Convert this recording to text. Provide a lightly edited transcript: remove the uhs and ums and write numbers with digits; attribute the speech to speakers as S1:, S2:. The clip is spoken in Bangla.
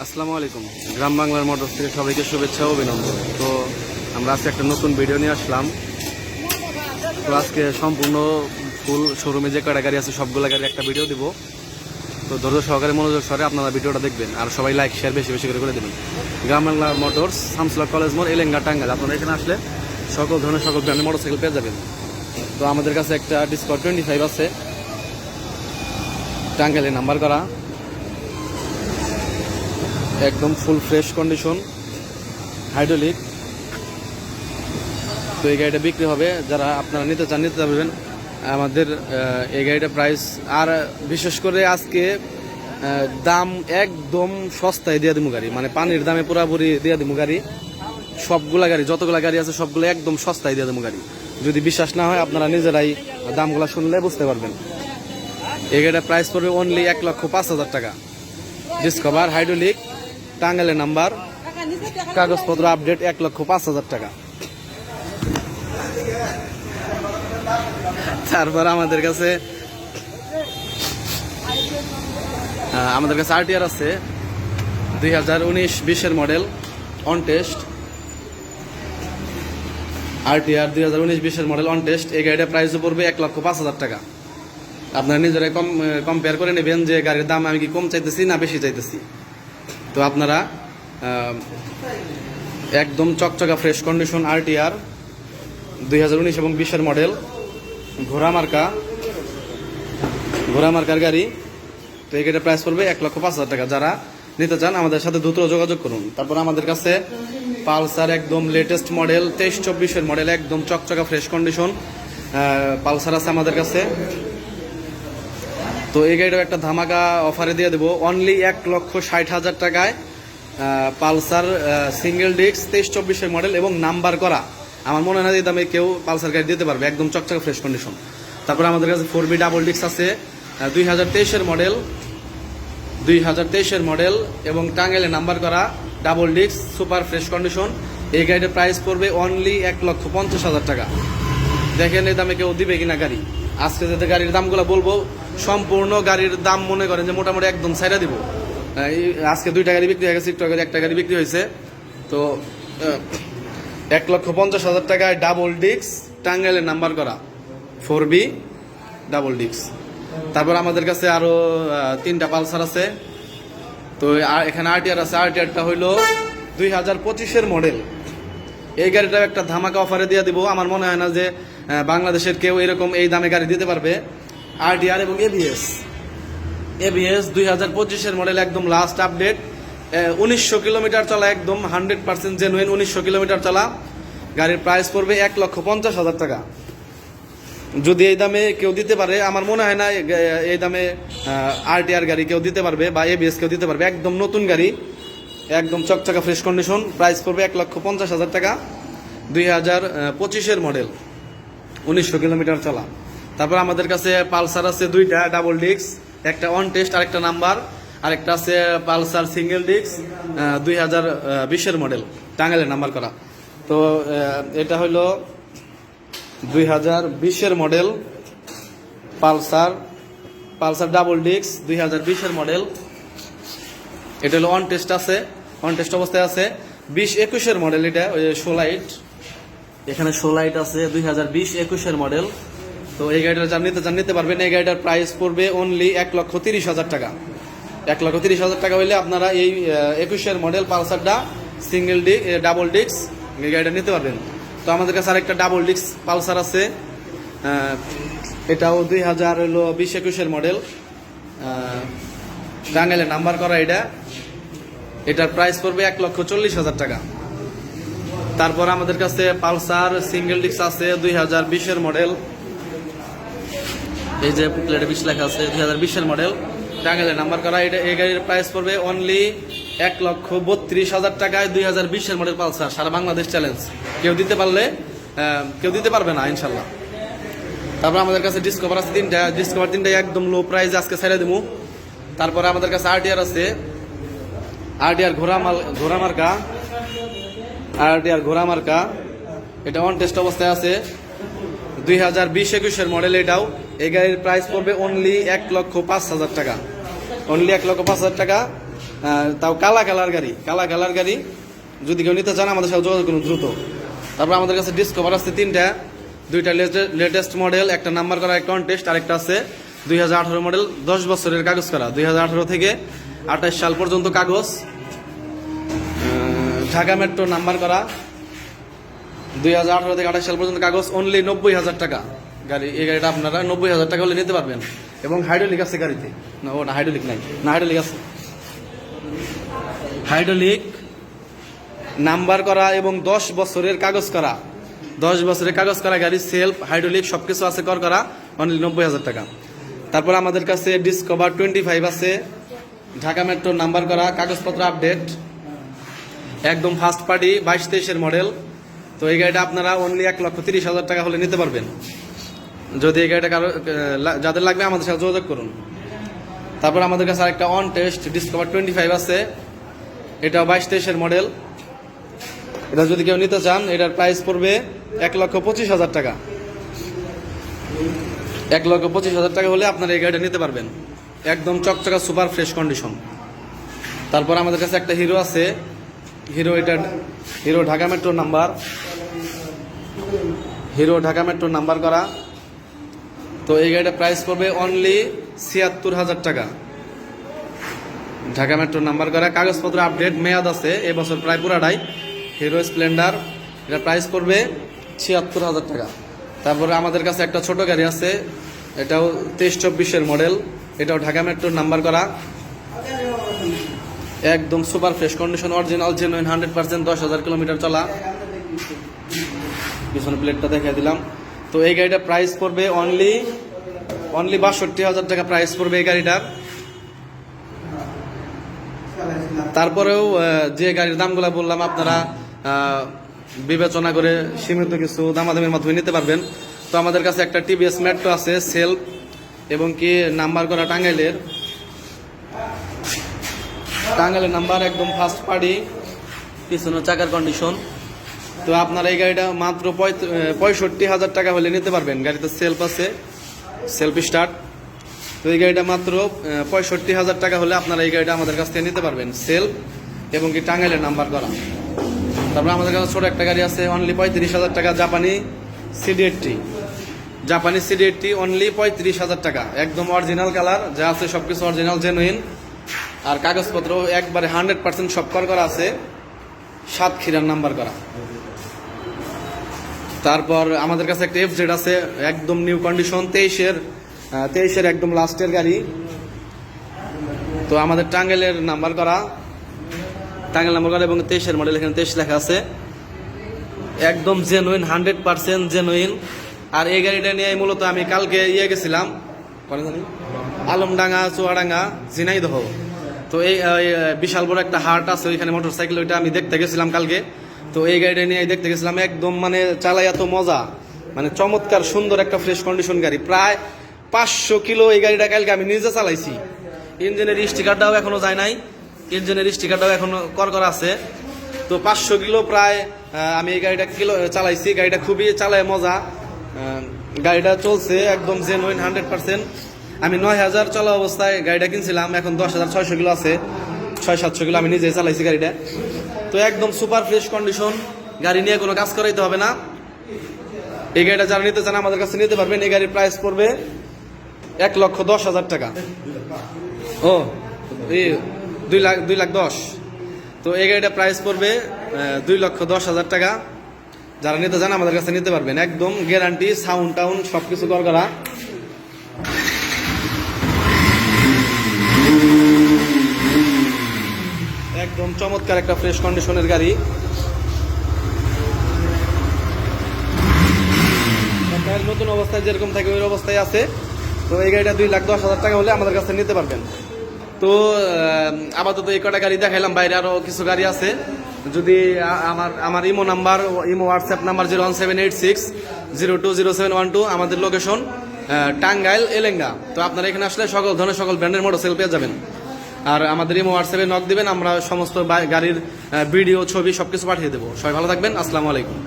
S1: আসসালামু আলাইকুম। গ্রাম বাংলার মোটরস থেকে সবাইকে শুভেচ্ছা ও অভিনন্দন। তো আমরা আজকে একটা নতুন ভিডিও নিয়ে আসলাম। তো আজকে সম্পূর্ণ ফুল শোরুমে যে কয়টা গাড়ি আছে সবগুলো গাড়ি একটা ভিডিও দিব। তো ধৈর্য সহকারে মনোযোগ সহকারে আপনারা ভিডিওটা দেখবেন আর সবাই লাইক শেয়ার বেশি বেশি করে দেবেন। গ্রাম বাংলার মোটরস, শামসুল্লাহ কলেজ মোড়, এলেঙ্গা, টাঙ্গাইল। আপনারা এখানে আসলে সকল ধরনের সকল ব্র্যান্ডের মোটরসাইকেল পেয়ে যাবেন। তো আমাদের কাছে একটা ডিসকভার 25 আছে, টাঙ্গাইলে নাম্বার করা, একদম ফুল ফ্রেশ কন্ডিশন, হাইড্রোলিক। তো এই গাড়িটা বিক্রি হবে, যারা আপনারা নিতে চান নিতে পারবেন। আমাদের এই গাড়িটা প্রাইস আর বিশেষ করে আজকে দাম একদম সস্তায় দিয়ে দিব গাড়ি, মানে পানির দামে পুরাপুরি দিয়ে দিব গাড়ি। সবগুলা গাড়ি যতগুলা গাড়ি আছে সবগুলো একদম সস্তায় দিয়ে দেবো গাড়ি। যদি বিশ্বাস না হয় আপনারা নিজেরাই দামগুলো শুনলে বুঝতে পারবেন। এই গাড়িটা প্রাইস পড়বে অনলি 1,05,000 টাকা। ডিসকভার হাইড্রোলিক, টাঙ্গাইলের নাম্বার, কাগজপত্র আপডেট, 1,05,000 টাকা। তারপর আমাদের কাছে আরটিআর আছে 2019-20 model on test. RTR 2019-20 model on test. এই গাড়িটা প্রাইস পড়বে 1,05,000 টাকা। আপনারা নিজেরাই কম্পেয়ার করে নেবেন যে গাড়ির দাম আমি কি কম চাইতেছি না বেশি চাইতেছি। তো আপনারা একদম চকচকা ফ্রেশ কন্ডিশন আরটিআর 2019 এবং 20 মডেল, ঘোড়া মার্কার গাড়ি। তো এই গাড়ির প্রাইস পড়বে 1,05,000 টাকা। যারা নিতে চান আমাদের সাথে দ্রুত যোগাযোগ করুন। তারপর আমাদের কাছে পালসার একদম লেটেস্ট মডেল 23-24 মডেল, একদম চকচকা ফ্রেশ কন্ডিশন পালসার আছে আমাদের কাছে। তো এই গাড়িটাও একটা ধামাকা অফারে দিয়ে দেবো, অনলি 1,60,000 টাকায় পালসার সিঙ্গেল ডিস্ক 23-24 মডেল এবং নাম্বার করা। আমার মনে হয় না এই দামে কেউ পালসার গাড়ি দিতে পারবে, একদম চকচকা ফ্রেশ কন্ডিশন। তারপরে আমাদের কাছে 4B ডাবল ডিস্ক আছে 2023 মডেল এবং টাঙ্গাইলে নাম্বার করা double disc super fresh condition. এই গাড়িটার প্রাইস পড়বে অনলি 1,50,000 টাকা। দেখেন এই দামে কেউ দিবে কিনা গাড়ি। আজকে যাতে গাড়ির দামগুলো বলবো, সম্পূর্ণ গাড়ির দাম মনে করেন যে মোটামুটি একদম ছাইড়া দিব। আজকে 2টা গাড়ি বিক্রি হয়ে গেছে, একটু আগে একটা গাড়ি বিক্রি হয়েছে। তো 1,50,000 টাকায় ডাবল ডিস্ক টাঙ্গাইলের নাম্বার করা 4B ডাবল ডিস্ক। তারপর আমাদের কাছে আরো 3টা পালসার আছে। তো এখানে আরটিআর আছে। আরটিআরটা হইলো 2025 মডেল। এই গাড়িটা একটা ধামাকা অফারে দিয়ে দিব। আমার মনে হয় না যে বাংলাদেশের কেউ এরকম এই দামে গাড়ি দিতে পারবে। আরটিআর এবং এবিএস 2025 মডেল, একদম লাস্ট আপডেট, 1900 কিলোমিটার চলা, একদম 100% জেনুইন 1900 কিলোমিটার চলা। গাড়ির প্রাইস পড়বে 1,50,000 টাকা। যদি এই দামে কেউ দিতে পারে, আমার মনে হয় না এই দামে আরটিআর গাড়ি কেউ দিতে পারবে বা এবিএস কেউ দিতে পারবে। একদম নতুন গাড়ি, একদম চকচকা ফ্রেশ কন্ডিশন, প্রাইস পড়বে 1,50,000 টাকা। 2025 মডেল, 1900 কিলোমিটার চলা। তারপর আমাদের কাছে পালসার আছে 2টা ডাবল ডিস্ক, একটা অন টেস্ট আর একটা নাম্বার, আরেকটা আছে পালসার সিঙ্গেল ডিস্ক 2020 মডেল, টাঙ্গাইলের নাম্বার করা। তো এটা হলো 2020 model Pulsar double disc 2020 model. এটা হলো অন টেস্ট আছে, অন টেস্ট অবস্থায় আছে। 20-21 মডেল, এটা ওই সোলাইট, এখানে সোলাইট আছে 2020-21 মডেল। তো এই গাড়িটা যারা নিতে চান নিতে পারবেন। এই গাড়িটার প্রাইস পড়বে অনলি 1,30,000 টাকা। 1,30,000 টাকা হইলে আপনারা এই 21 মডেল পালসারটা সিঙ্গেল ডিস্ক ডাবল ডিস্ক এই গাড়িটা নিতে পারবেন। তো আমাদের কাছে আরেকটা ডাবল ডিস্ক পালসার আছে, এটাও 2020-21 মডেল, টাঙ্গাইলে নাম্বার করা। এটার প্রাইস পড়বে 1,40,000 টাকা। তারপর আমাদের কাছে পালসার সিঙ্গেল ডিস্ক আছে 2020 মডেল, এই যে প্লেটে 20 লেখা আছে, 2020 মডেল, টাঙ্গাইলে নাম্বার করা। এই গাড়ির প্রাইস পড়বে অনলি 1,32,000 টাকায় 2020 মডেল পালসার। সারা বাংলাদেশ চ্যালেঞ্জ, কেউ দিতে পারলে কেউ দিতে পারবে না ইনশাল্লাহ। তারপর আমাদের কাছে ডিসকভার আছে 3টা, ডিসকভার 3টাই একদম লো প্রাইসে আজকে ছেড়ে দেবো। তারপরে আমাদের কাছে আরটিআর আছে, আরটিআর ঘোড়া মার্কা, এটা অন টেস্ট অবস্থায় আছে 2020-21 মডেল। এটাও এই গাড়ির প্রাইস পড়বে অনলি 1,05,000 টাকা। অনলি 1,05,000 টাকা তাও কালা কালার গাড়ি যদি কেউ নিতে চান আমাদের সাথে যোগাযোগ করুন দ্রুত। তারপর আমাদের কাছে ডিসকভার আছে 3টা, 2টা লেটেস্ট মডেল, একটা নাম্বার করা কন্টেস্ট, আরেকটা আছে 2018 মডেল, 10 বছরের কাগজ করা, 2018 থেকে 28 সাল পর্যন্ত কাগজ, ঢাকা মেট্রো নাম্বার করা, 2018 থেকে 28 সাল পর্যন্ত কাগজ, অনলি 90,000 টাকা গাড়ি। এই গাড়িটা আপনারা 90,000 টাকা হলে নিতে পারবেন। এবং হাইড্রোলিক আছে গাড়িতে, না ওটা হাইড্রোলিক নাই, না হাইড্রোলিক আছে, হাইড্রোলিক নাম্বার করা এবং 10 বছরের কাগজ করা, 10 বছরের কাগজ করা গাড়ি, সেলফ হাইড্রোলিক সবকিছু আছে করা, অনলি 90,000 টাকা। তারপর আমাদের কাছে ডিসকভার 25 আছে, ঢাকা মেট্রো নাম্বার করা, কাগজপত্র আপডেট, একদম ফার্স্ট পার্টি, 22-23 মডেল। তো এই গাড়িটা আপনারা অনলি 1,30,000 টাকা হলে নিতে পারবেন। যদি এই গাড়িটা কারো যাদের লাগবে আমাদের সাথে যোগাযোগ করুন। তারপর আমাদের কাছে আরেকটা অন টেস্ট ডিসকভার 25 আছে, এটাও 22-23 মডেল। এটা যদি কেউ নিতে চান এটার প্রাইস পড়বে 1,25,000 টাকা। 1,25,000 টাকা হলে আপনারা এই গাড়িটা নিতে পারবেন, একদম চকচকা সুপার ফ্রেশ কন্ডিশন। তারপর আমাদের কাছে একটা হিরো আছে, হিরো ঢাকা মেট্রো নাম্বার করা। তো এই গাড়িটার প্রাইস পড়বে অনলি 76,000 টাকা। ঢাকা মেট্রো নাম্বার করা, কাগজপত্র আপডেট, মেয়াদ আছে এবছর প্রায় পুরাটাই। হিরো স্প্লেন্ডার, এটার প্রাইস পড়বে 76,000 টাকা। তারপরে আমাদের কাছে একটা ছোট গাড়ি আছে, এটাও 23-24 মডেল, এটাও ঢাকা মেট্রোর নাম্বার করা, একদম super fresh condition, original genuine 100%, 10,000 kilometre চলা। পিছনে প্লেটটা দেখিয়ে দিলাম। তো এই গাড়িটার প্রাইস পড়বে অনলি 62,000 টাকা প্রাইস পড়বে এই গাড়িটার। তারপরেও যে গাড়ির দামগুলো বললাম আপনারা বিবেচনা করে সীমিত কিছু দামাদামির মাধ্যমে নিতে পারবেন। তো আমাদের কাছে একটা টিভিএস মেট্রো আছে, সেলফ এবং কি নাম্বার করা, টাঙ্গাইলের নাম্বার, একদম ফার্স্ট পার্টি, পিছনে চাকার কন্ডিশন। তো আপনারা এই গাড়িটা মাত্র 65,000 টাকা হলে নিতে পারবেন। গাড়িতে সেলফ আছে, সেলফ স্টার্ট। তো এই গাড়িটা মাত্র 65,000 টাকা হলে আপনারা এই গাড়িটা আমাদের কাছ থেকে নিতে পারবেন, সেলফ এবং কি টাঙ্গাইলের নাম্বার করা। তারপরে আমাদের কাছে ছোট একটা গাড়ি আছে, অনলি 35,000 টাকা, জাপানি CD80 অনলি 35,000 টাকা, একদম অরিজিনাল কালার, যা আছে সবকিছু অরিজিনাল জেনুইন, আর কাগজপত্র একবারে 100% সব করা আছে, সাতক্ষীরার নাম্বার করা। তারপর আমাদের কাছে একটা FZ আছে, একদম নিউ কন্ডিশন, 23-এর একদম লাস্টের গাড়ি। তো আমাদের টাঙ্গাইলের নাম্বার করা এবং 23-এর মডেল, এখানে 23 লেখা আছে, একদম জেনুইন, 100% জেনুইন। আর এই গাড়িটা নিয়ে মূলত আমি কালকে গেছিলাম আলমডাঙ্গা, চুয়াডাঙ্গা, ঝিনাইদহ। তো এই বিশাল বড় একটা হাট আছে ওইখানে, মোটরসাইকেল, ওইটা আমি দেখতে গেছিলাম কালকে। তো এই গাড়িটা নিয়ে দেখতে গেছিলাম, একদম মানে চালাই এত মজা, মানে চমৎকার সুন্দর একটা ফ্রেশ কন্ডিশন গাড়ি, প্রায় 500 কিলো এই গাড়িটা কালকে আমি নিজে চালাইছি। ইঞ্জিনের স্টিকারটাও এখনো যায় নাই, ইঞ্জিনের স্টিকারটাও এখনো করা আছে। তো 500 কিলো প্রায় আমি এই গাড়িটা চালাইছি, গাড়িটা খুবই চালায় মজা, গাড়িটা চলছে একদম জেনুইন 100%। আমি 9,000 চলা অবস্থায় গাড়িটা কিনছিলাম, এখন 10,600 কিলো আছে, 600-700 কিলো আমি নিজে চালাইছি গাড়িটা। তো একদম সুপার ফ্রেশ কন্ডিশন, গাড়ি নিয়ে কোনো কাজ করাইতে হবে না। এই গাড়িটা যারা নিতে চান আমাদের কাছে নিতে পারবেন। এই গাড়ির প্রাইস পড়বে 1,10,000 টাকা। ও 2,10,000। তো এই গাড়িটা প্রাইস পড়বে 2,10,000 টাকা। যারা নিতে চান আমাদের কাছে নিতে পারবেন, একদম গ্যারান্টি, সাউন্ড টাউন সবকিছু করা। একদম চমৎকার একটা ফ্রেশ কন্ডিশনের গাড়ি। নতুন অবস্থায় যেরকম থাকে ওই অবস্থায় আছে। তো এই গাড়িটা 2,10,000 টাকা হলে আমাদের কাছে নিতে পারবেন। তো আপাতত এই কটা গাড়ি দেখাইলাম, বাইরে আরো কিছু গাড়ি আছে। যদি আমার ইমো হোয়াটসঅ্যাপ নাম্বার 01786020712, আমাদের লোকেশন টাঙ্গাইল এলেঙ্গা। তো আপনারা এখানে আসলে সকল ধরনের সকল ব্র্যান্ডের মোটরসাইকেল পেয়ে যাবেন। আর আমাদের ইমো হোয়াটসঅ্যাপে নক দিবেন, আমরা সমস্ত গাড়ির ভিডিও, ছবি সবকিছু পাঠিয়ে দেবো। সবাই ভালো থাকবেন, আসসালামু আলাইকুম।